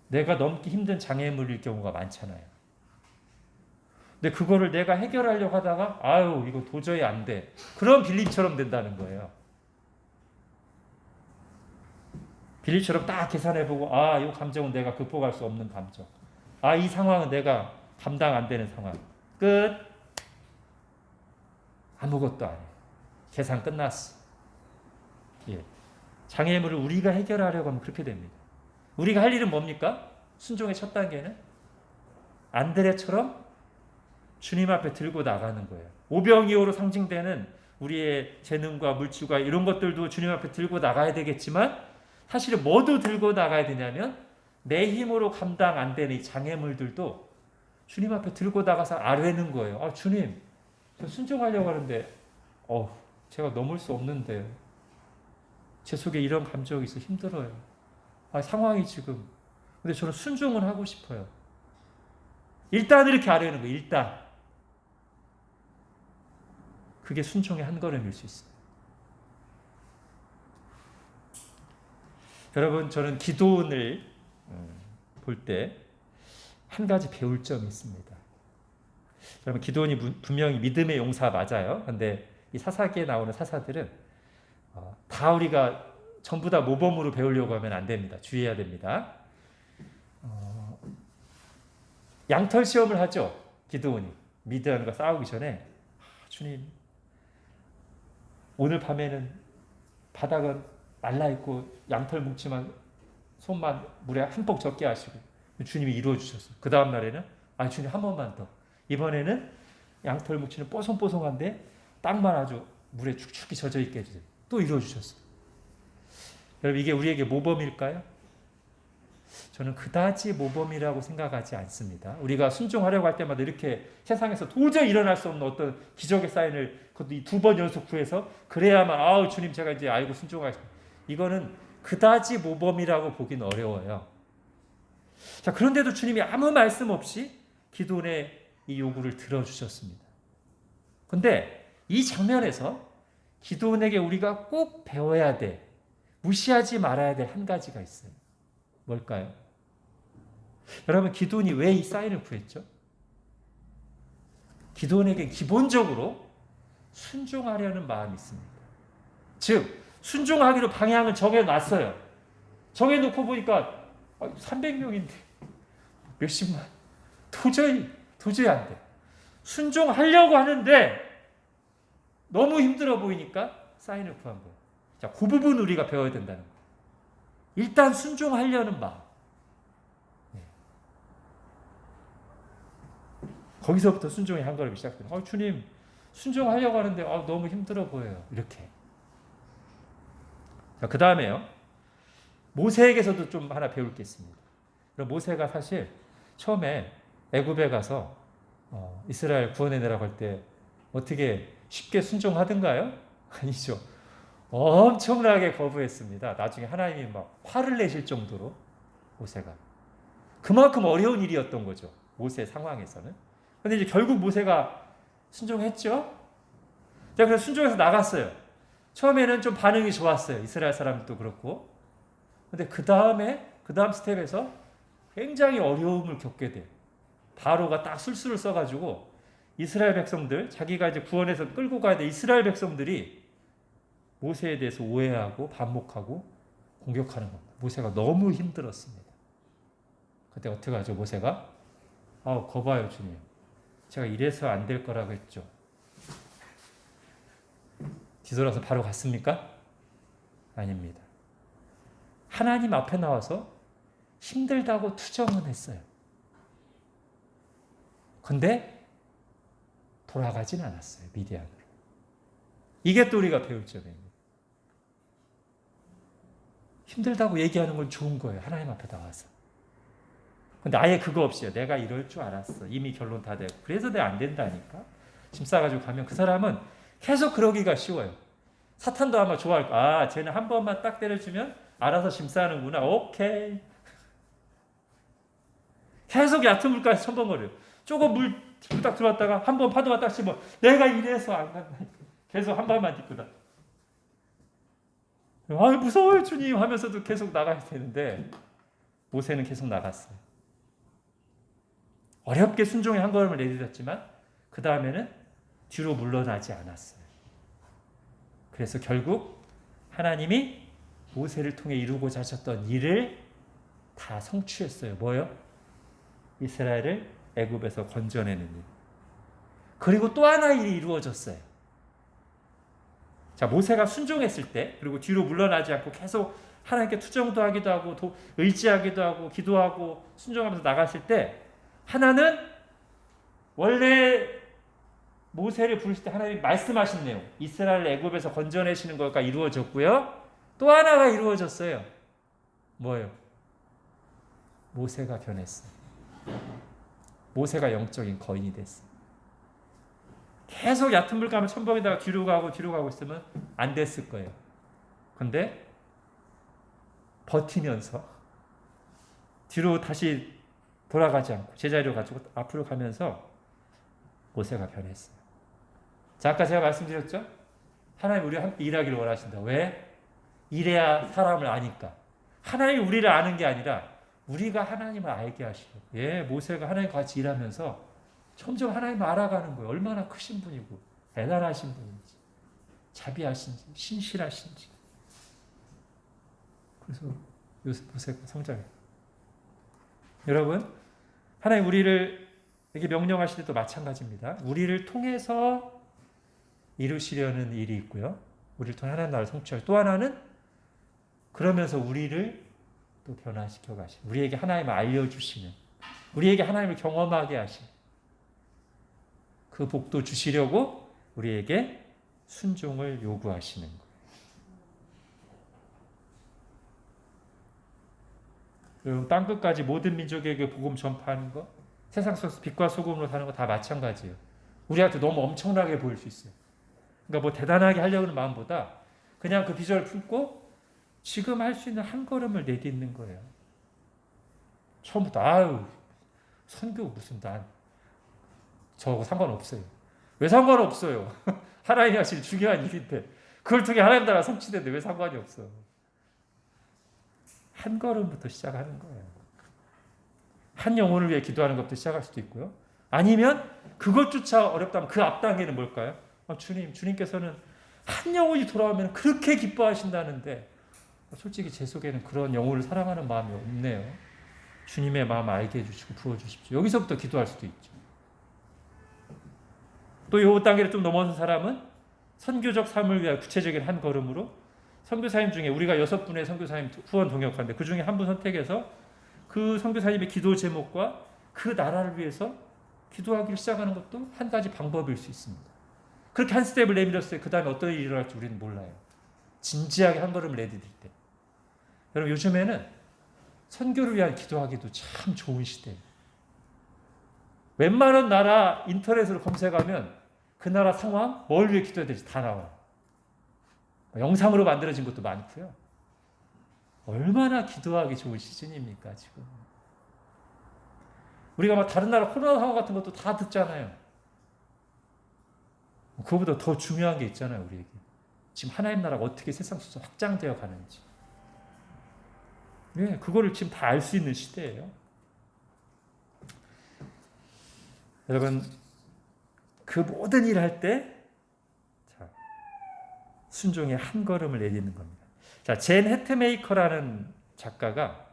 내가 넘기 힘든 장애물일 경우가 많잖아요. 근데 그거를 내가 해결하려고 하다가 아유, 이거 도저히 안 돼. 그럼 빌립처럼 된다는 거예요. 빌립처럼 딱 계산해보고, 아, 이 감정은 내가 극복할 수 없는 감정. 아, 이 상황은 내가 감당 안 되는 상황. 끝. 아무것도 안 해. 계산 끝났어. 예. 장애물을 우리가 해결하려고 하면 그렇게 됩니다. 우리가 할 일은 뭡니까? 순종의 첫 단계는 안드레처럼 주님 앞에 들고 나가는 거예요. 오병이어로 상징되는 우리의 재능과 물질과 이런 것들도 주님 앞에 들고 나가야 되겠지만, 사실은 뭐도 들고 나가야 되냐면 내 힘으로 감당 안 되는 이 장애물들도 주님 앞에 들고 나가서 아뢰는 거예요. 아, 주님, 저 순종하려고 하는데 제가 넘을 수 없는데, 제 속에 이런 감정이 있어 힘들어요. 아, 상황이 지금. 근데 저는 순종을 하고 싶어요. 일단 이렇게 아뢰는 거예요. 일단. 그게 순종의 한 걸음일 수 있어요. 여러분, 저는 기도원을 볼 때 한 가지 배울 점이 있습니다. 여러분, 기도원이 분명히 믿음의 용사 맞아요. 그런데 이 사사기에 나오는 사사들은 다 우리가 전부 다 모범으로 배우려고 하면 안 됩니다. 주의해야 됩니다. 양털 시험을 하죠. 기도원이 미디안과 싸우기 전에, 주님, 오늘 밤에는 바닥은 말라있고 양털 뭉치만 손만 물에 흠뻑 젖게 하시고, 주님이 이루어 주셨어요. 그 다음 날에는 주님 한 번만 더. 이번에는 양털 뭉치는 뽀송뽀송한데 땅만 아주 물에 축축히 젖어 있게 해주세요. 또 이루어 주셨어요. 여러분, 이게 우리에게 모범일까요? 저는 그다지 모범이라고 생각하지 않습니다. 우리가 순종하려고 할 때마다 이렇게 세상에서 도저히 일어날 수 없는 어떤 기적의 사인을 그것도 2번 연속 구해서 그래야만 주님 제가 이제 알고 순종하겠습니다. 이거는 그다지 모범이라고 보기는 어려워요. 자, 그런데도 주님이 아무 말씀 없이 기도원의 이 요구를 들어주셨습니다. 근데 이 장면에서 기도원에게 우리가 꼭 배워야 돼, 무시하지 말아야 될 한 가지가 있어요. 뭘까요? 여러분, 기도원이 왜 이 사인을 구했죠? 기도원에게 기본적으로 순종하려는 마음이 있습니다. 즉, 순종하기로 방향을 정해놨어요. 정해놓고 보니까 300명인데 몇십만, 도저히 안 돼. 순종하려고 하는데 너무 힘들어 보이니까 사인을 구한 거예요. 자, 그 부분 우리가 배워야 된다는 거예요. 일단 순종하려는 마음. 거기서부터 순종의 한 걸음이 시작돼요. 주님, 순종하려고 하는데 너무 힘들어 보여요. 이렇게. 자, 그 다음에요. 모세에게서도 좀 하나 배울 게 있습니다. 모세가 사실 처음에 애굽에 가서 이스라엘 구원해내라고 할 때 어떻게 쉽게 순종하던가요? 아니죠. 엄청나게 거부했습니다. 나중에 하나님이 막 화를 내실 정도로 모세가. 그만큼 어려운 일이었던 거죠. 모세 상황에서는. 근데 이제 결국 모세가 순종했죠. 자, 그래서 순종해서 나갔어요. 처음에는 좀 반응이 좋았어요. 이스라엘 사람들도 그렇고. 근데 그 다음 스텝에서 굉장히 어려움을 겪게 돼요. 바로가 딱 술수를 써가지고 이스라엘 백성들, 자기가 이제 구원해서 끌고 가야 돼 이스라엘 백성들이 모세에 대해서 오해하고 반목하고 공격하는 겁니다. 모세가 너무 힘들었습니다. 그때 어떻게 하죠? 모세가 거봐요 주님, 제가 이래서 안 될 거라고 했죠. 뒤돌아서 바로 갔습니까? 아닙니다. 하나님 앞에 나와서 힘들다고 투정은 했어요. 근데 돌아가진 않았어요. 미디안으로. 이게 또 우리가 배울 점입니다. 힘들다고 얘기하는 건 좋은 거예요. 하나님 앞에 나와서. 근데 아예 그거 없이요. 내가 이럴 줄 알았어. 이미 결론 다 되고. 그래서 내가 안 된다니까. 짐 싸가지고 가면 그 사람은 계속 그러기가 쉬워요. 사탄도 아마 좋아할 거야. 쟤는 한 번만 딱 때려주면 알아서 짐 싸는구나. 오케이. 계속 얕은 물가에서 첨벙거려요. 조금 물 딱 들어왔다가 한 번 파도가 딱 치면 내가 이래서 안 간다. 계속 한 발만 딛고다. 무서워요 주님 하면서도 계속 나가야 되는데 모세는 계속 나갔어요. 어렵게 순종의 한 걸음을 내딛었지만 그 다음에는 뒤로 물러나지 않았어요. 그래서 결국 하나님이 모세를 통해 이루고자 하셨던 일을 다 성취했어요. 뭐요? 이스라엘을 애굽에서 건져내는 일. 그리고 또 하나의 일이 이루어졌어요. 자, 모세가 순종했을 때, 그리고 뒤로 물러나지 않고 계속 하나님께 투정도 하기도 하고 의지하기도 하고 기도하고 순종하면서 나갔을 때 하나는 원래 모세를 부르실 때 하나님이 말씀하신 내용, 이스라엘 애굽에서 건져내시는 것과 이루어졌고요. 또 하나가 이루어졌어요. 뭐예요? 모세가 변했어요. 모세가 영적인 거인이 됐어요. 계속 얕은 물감을 첨벙에다가 뒤로 가고 있으면 안 됐을 거예요. 근데 버티면서 뒤로 다시 돌아가지 않고 제자리로 가지고 앞으로 가면서 모세가 변했어요. 자, 아까 제가 말씀드렸죠? 하나님 우리와 함께 일하기를 원하신다. 왜? 이래야 사람을 아니까. 하나님이 우리를 아는 게 아니라 우리가 하나님을 알게 하시려고. 모세가 하나님과 같이 일하면서 점점 하나님을 알아가는 거예요. 얼마나 크신 분이고 대단하신 분인지, 자비하신지, 신실하신지. 그래서 모세가 성장해요. 여러분, 하나님 우리를 이렇게 명령하실 때도 마찬가지입니다. 우리를 통해서 이루시려는 일이 있고요. 우리를 통해 하나님 나라를 성취하고, 또 하나는 그러면서 우리를 또 변화시켜 가시는, 우리에게 하나님을 알려주시는, 우리에게 하나님을 경험하게 하시는 그 복도 주시려고 우리에게 순종을 요구하시는 거예요. 여러분, 땅끝까지 모든 민족에게 복음 전파하는 거, 세상 속에서 빛과 소금으로 사는 거 다 마찬가지예요. 우리한테 너무 엄청나게 보일 수 있어요. 그러니까 뭐 대단하게 하려고 하는 마음보다 그냥 그 비전을 품고 지금 할 수 있는 한 걸음을 내딛는 거예요. 처음부터 선교 무슨 저하고 상관없어요. 왜 상관없어요? 하나님이 하실 중요한 일인데 그걸 통해 하나님 나라 성취되는데 왜 상관이 없어? 한 걸음부터 시작하는 거예요. 한 영혼을 위해 기도하는 것부터 시작할 수도 있고요. 아니면 그것조차 어렵다면 그 앞 단계는 뭘까요? 주님께서는 한 영혼이 돌아오면 그렇게 기뻐하신다는데 솔직히 제 속에는 그런 영혼을 사랑하는 마음이 없네요. 주님의 마음 알게 해주시고 부어주십시오. 여기서부터 기도할 수도 있죠. 또 이 단계를 좀 넘어선 사람은 선교적 삶을 위한 구체적인 한 걸음으로 선교사님 중에 우리가 6분의 선교사님 후원 동역하는데 그 중에 한 분 선택해서 그 선교사님의 기도 제목과 그 나라를 위해서 기도하기를 시작하는 것도 한 가지 방법일 수 있습니다. 그렇게 한 스텝을 내밀었을 때 그 다음에 어떤 일이 일어날지 우리는 몰라요. 진지하게 한 걸음을 내디딜 때. 여러분, 요즘에는 선교를 위한 기도하기도 참 좋은 시대예요. 웬만한 나라 인터넷으로 검색하면 그 나라 상황, 뭘 위해 기도해야 될지 다 나와요. 영상으로 만들어진 것도 많고요. 얼마나 기도하기 좋은 시즌입니까, 지금. 우리가 막 다른 나라 코로나 상황 같은 것도 다 듣잖아요. 그거보다 더 중요한 게 있잖아요, 우리에게. 지금 하나님 나라가 어떻게 세상 속에서 확장되어 가는지. 네, 그거를 지금 다 알 수 있는 시대예요. 여러분, 그 모든 일을 할 때 순종의 한 걸음을 내딛는 겁니다. 자, 젠 헤트메이커라는 작가가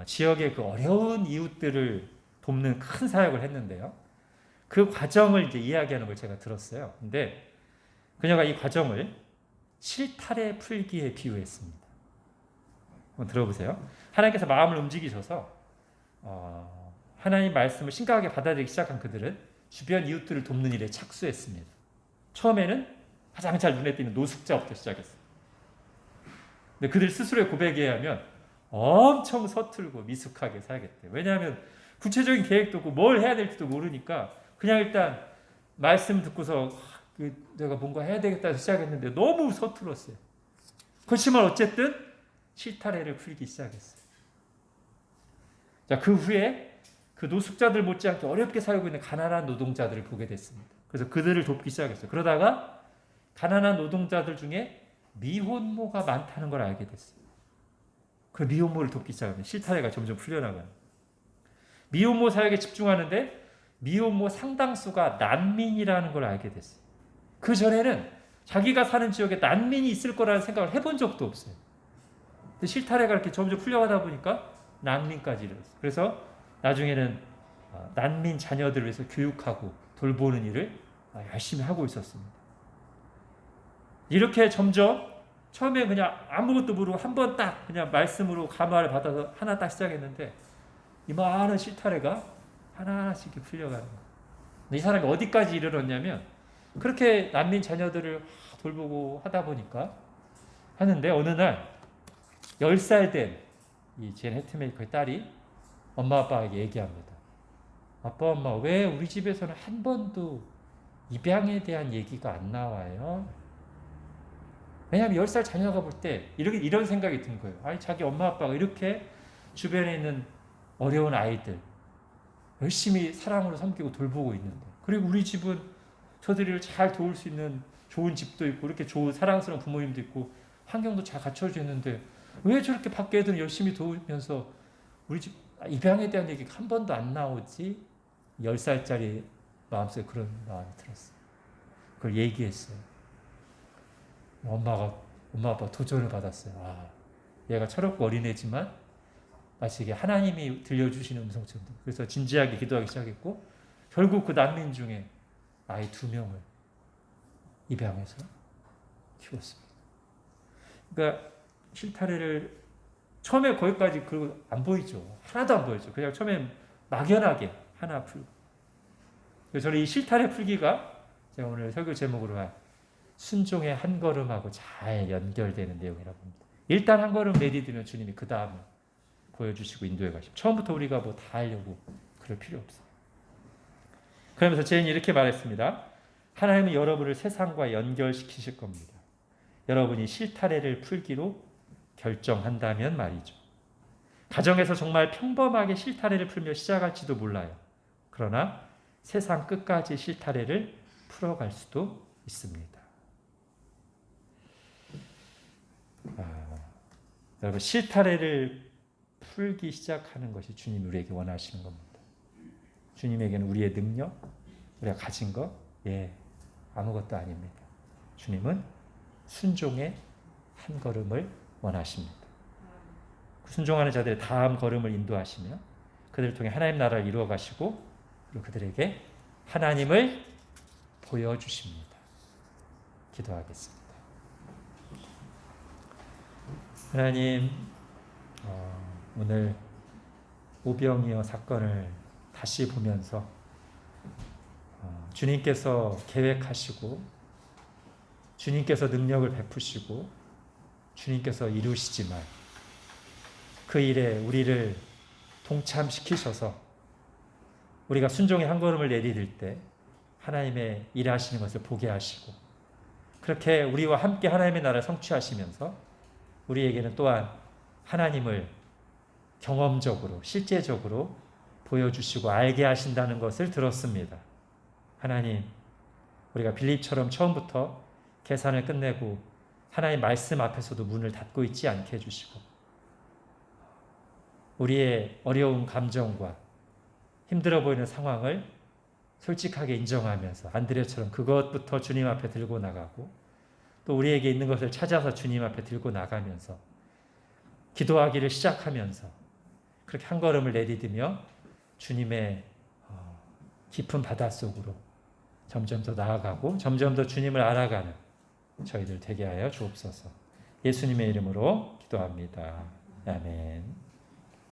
지역의 그 어려운 이웃들을 돕는 큰 사역을 했는데요. 그 과정을 이제 이야기하는 걸 제가 들었어요. 근데 그녀가 이 과정을 실타래 풀기에 비유했습니다. 한번 들어보세요. 하나님께서 마음을 움직이셔서 하나님 말씀을 심각하게 받아들이기 시작한 그들은 주변 이웃들을 돕는 일에 착수했습니다. 처음에는 가장 잘 눈에 띄는 노숙자부터 시작했어요. 근데 그들 스스로의 고백에 의하면 엄청 서툴고 미숙하게 살겠대요. 왜냐하면 구체적인 계획도 없고 뭘 해야 될지도 모르니까 그냥 일단 말씀 듣고서 내가 뭔가 해야 되겠다 해서 시작했는데 너무 서툴었어요. 그렇지만 어쨌든 실타래를 풀기 시작했어요. 자, 그 후에 그 노숙자들 못지않게 어렵게 살고 있는 가난한 노동자들을 보게 됐습니다. 그래서 그들을 돕기 시작했어요. 그러다가 가난한 노동자들 중에 미혼모가 많다는 걸 알게 됐어요. 그 미혼모를 돕기 시작합니다. 실타래가 점점 풀려나가는. 미혼모 사역에 집중하는데 미혼모 상당수가 난민이라는 걸 알게 됐어요. 그 전에는 자기가 사는 지역에 난민이 있을 거라는 생각을 해본 적도 없어요. 근데 실타래가 이렇게 점점 풀려가다 보니까 난민까지 이르렀어요. 그래서 나중에는 난민 자녀들을 위해서 교육하고 돌보는 일을 열심히 하고 있었습니다. 이렇게 점점 처음에 그냥 아무것도 모르고 한 번 딱 그냥 말씀으로 감화를 받아서 하나 딱 시작했는데 이 많은 실타래가 하나씩 풀려가는 거예요. 이 사람이 어디까지 이르렀냐면 그렇게 난민 자녀들을 돌보고 하다 보니까 하는데 어느 날 10살 된 이 젠 헤트메이커의 딸이 엄마 아빠에게 얘기합니다. 아빠 엄마 왜 우리 집에서는 한 번도 입양에 대한 얘기가 안 나와요? 왜냐하면 10살 자녀가 볼 때 이런 생각이 든 거예요. 아니 자기 엄마 아빠가 이렇게 주변에 있는 어려운 아이들 열심히 사랑으로 섬기고 돌보고 있는데 그리고 우리 집은 저들을 잘 도울 수 있는 좋은 집도 있고 이렇게 좋은 사랑스러운 부모님도 있고 환경도 잘 갖춰져 있는데 왜 저렇게 밖에 애들은 열심히 도우면서 우리 집 입양에 대한 얘기가 한 번도 안 나오지? 10살짜리 마음속에 그런 마음이 들었어요. 그걸 얘기했어요. 엄마 아빠 도전을 받았어요. 얘가 철없고 어린애지만 마치 이게 하나님이 들려주시는 음성처럼. 그래서 진지하게 기도하기 시작했고 결국 그 난민 중에 아이 2명을 입양해서 키웠습니다. 그러니까 실타래를 처음에 거기까지 그리고 안 보이죠. 하나도 안 보이죠. 그냥 처음에 막연하게 하나 풀고. 그래서 저는 이 실타래 풀기가 제가 오늘 설교 제목으로 한 순종의 한 걸음하고 잘 연결되는 내용이라고 봅니다. 일단 한 걸음 내디디면 주님이 그 다음에 보여주시고 인도해 가시고 처음부터 우리가 뭐 다 하려고 그럴 필요 없어요. 그러면서 제인이 이렇게 말했습니다. 하나님은 여러분을 세상과 연결시키실 겁니다. 여러분이 실타래를 풀기로 결정한다면 말이죠. 가정에서 정말 평범하게 실타래를 풀며 시작할지도 몰라요. 그러나 세상 끝까지 실타래를 풀어갈 수도 있습니다. 여러분 실타래를 풀기 시작하는 것이 주님이 우리에게 원하시는 겁니다. 주님에게는 우리의 능력, 우리가 가진 것, 아무것도 아닙니다. 주님은 순종의 한 걸음을 원하십니다. 순종하는 자들의 다음 걸음을 인도하시며 그들을 통해 하나님 나라를 이루어 가시고 그리고 그들에게 하나님을 보여주십니다. 기도하겠습니다. 하나님, 오늘 오병이어 사건을 다시 보면서 주님께서 계획하시고 주님께서 능력을 베푸시고 주님께서 이루시지만 그 일에 우리를 동참시키셔서 우리가 순종의 한 걸음을 내디딜 때 하나님의 일하시는 것을 보게 하시고 그렇게 우리와 함께 하나님의 나라를 성취하시면서 우리에게는 또한 하나님을 경험적으로 실제적으로 보여주시고 알게 하신다는 것을 들었습니다. 하나님, 우리가 빌립처럼 처음부터 계산을 끝내고 하나님 말씀 앞에서도 문을 닫고 있지 않게 해주시고 우리의 어려운 감정과 힘들어 보이는 상황을 솔직하게 인정하면서 안드레처럼 그것부터 주님 앞에 들고 나가고 또 우리에게 있는 것을 찾아서 주님 앞에 들고 나가면서 기도하기를 시작하면서 그렇게 한 걸음을 내디디며 주님의 깊은 바닷속으로 점점 더 나아가고 점점 더 주님을 알아가는 저희들 되게 하여 주옵소서. 예수님의 이름으로 기도합니다. 아멘.